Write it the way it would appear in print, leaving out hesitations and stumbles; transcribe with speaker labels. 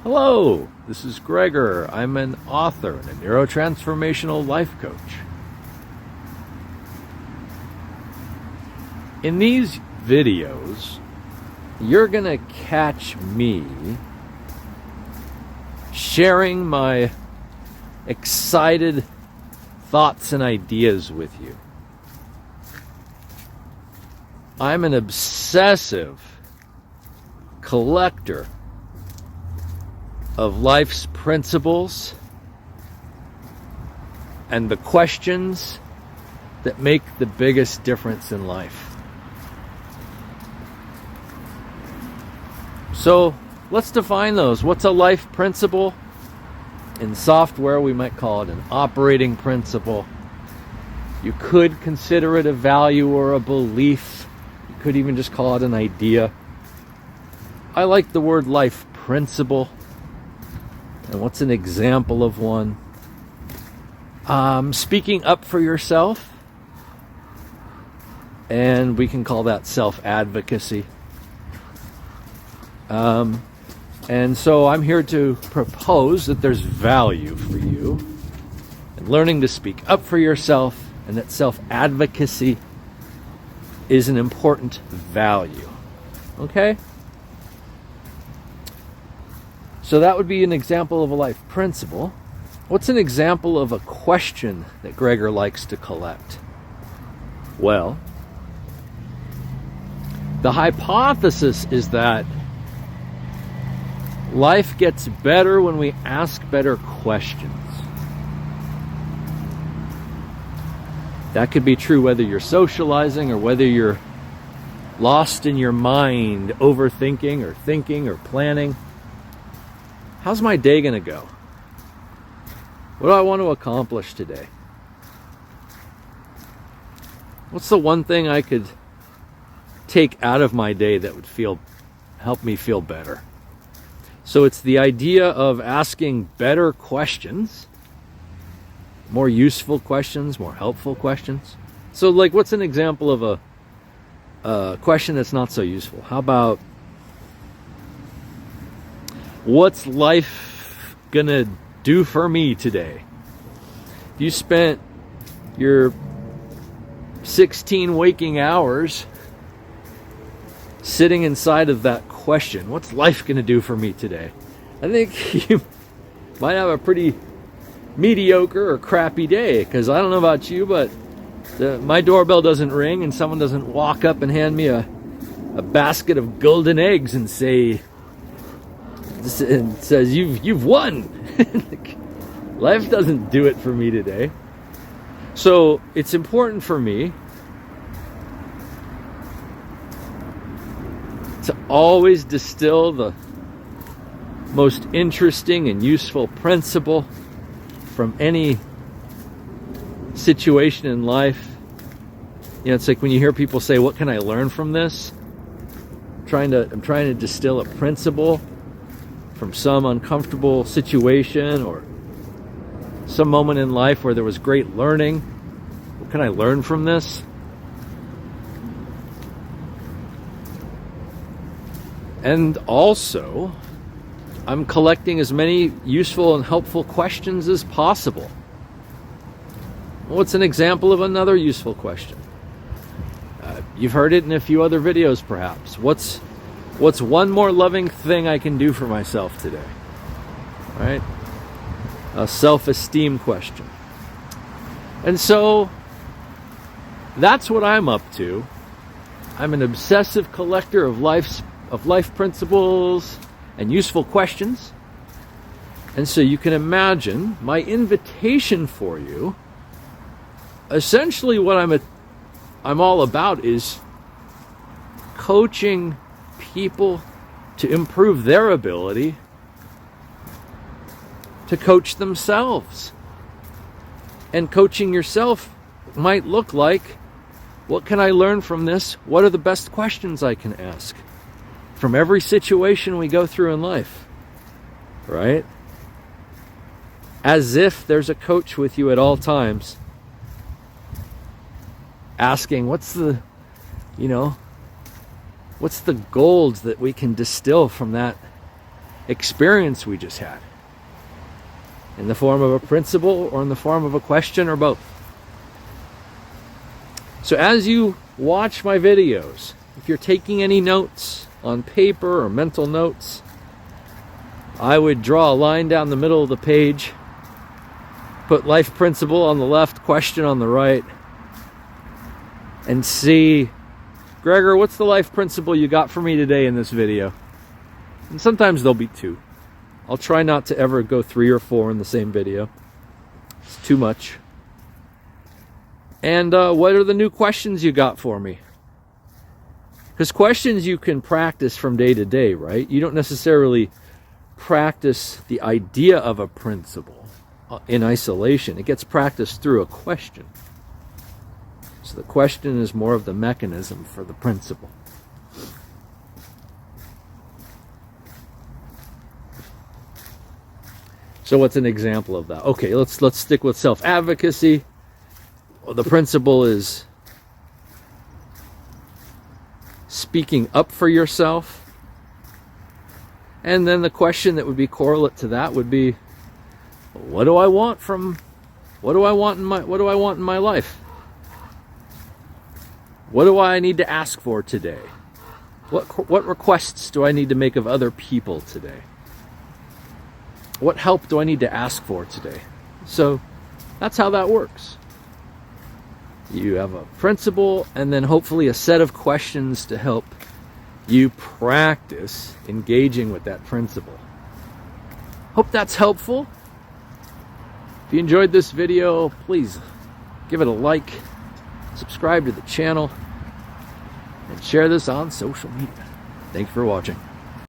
Speaker 1: Hello, this is Gregor. I'm an author and a neurotransformational life coach. In these videos, you're going to catch me sharing my excited thoughts and ideas with you. I'm an obsessive collector of life's principles and the questions that make the biggest difference in life. So let's define those. What's a life principle? In software, we might call it an operating principle. You could consider it a value or a belief. You could even just call it an idea. I like the word life principle. And what's an example of one? Speaking up for yourself. And we can call that self-advocacy. And so I'm here to propose that there's value for you in learning to speak up for yourself, and that self-advocacy is an important value. Okay? So that would be an example of a life principle. What's an example of a question that Gregor likes to collect? Well, the hypothesis is that life gets better when we ask better questions. That could be true whether you're socializing or whether you're lost in your mind, overthinking or thinking or planning. How's my day going to go? What do I want to accomplish today? What's the one thing I could take out of my day that would help me feel better? So it's the idea of asking better questions, more useful questions, more helpful questions. So like, what's an example of a question that's not so useful? How about, what's life gonna do for me today? If you spent your 16 waking hours sitting inside of that question, what's life gonna do for me today? I think you might have a pretty mediocre or crappy day, because I don't know about you, but my doorbell doesn't ring and someone doesn't walk up and hand me a basket of golden eggs and says you've won. Life doesn't do it for me today. So it's important for me to always distill the most interesting and useful principle from any situation in life. You know, it's like when you hear people say, "What can I learn from this?" I'm trying to distill a principle from some uncomfortable situation or some moment in life where there was great learning. What can I learn from this? And also, I'm collecting as many useful and helpful questions as possible. What's an example of another useful question? You've heard it in a few other videos, perhaps. What's one more loving thing I can do for myself today? Right? A self-esteem question. And so that's what I'm up to. I'm an obsessive collector of life principles and useful questions. And so you can imagine my invitation for you, essentially what I'm all about is coaching people to improve their ability to coach themselves. And coaching yourself might look like, what can I learn from this? What are the best questions I can ask from every situation we go through in life? Right? As if there's a coach with you at all times, asking, what's the gold that we can distill from that experience we just had, in the form of a principle or in the form of a question or both. So as you watch my videos, if you're taking any notes on paper or mental notes, I would draw a line down the middle of the page, put life principle on the left, question on the right, and see, Gregor, what's the life principle you got for me today in this video? And sometimes there'll be 2. I'll try not to ever go 3 or 4 in the same video. It's too much. And what are the new questions you got for me? Because questions you can practice from day to day, right? You don't necessarily practice the idea of a principle in isolation. It gets practiced through a question. So the question is more of the mechanism for the principle. So what's an example of that? Okay, let's stick with self-advocacy. Well, the principle is speaking up for yourself. And then the question that would be correlate to that would be, what do I want in my life? What do I need to ask for today? What requests do I need to make of other people today? What help do I need to ask for today? So that's how that works. You have a principle and then hopefully a set of questions to help you practice engaging with that principle. Hope that's helpful. If you enjoyed this video, please give it a like, subscribe to the channel, and share this on social media. Thanks for watching.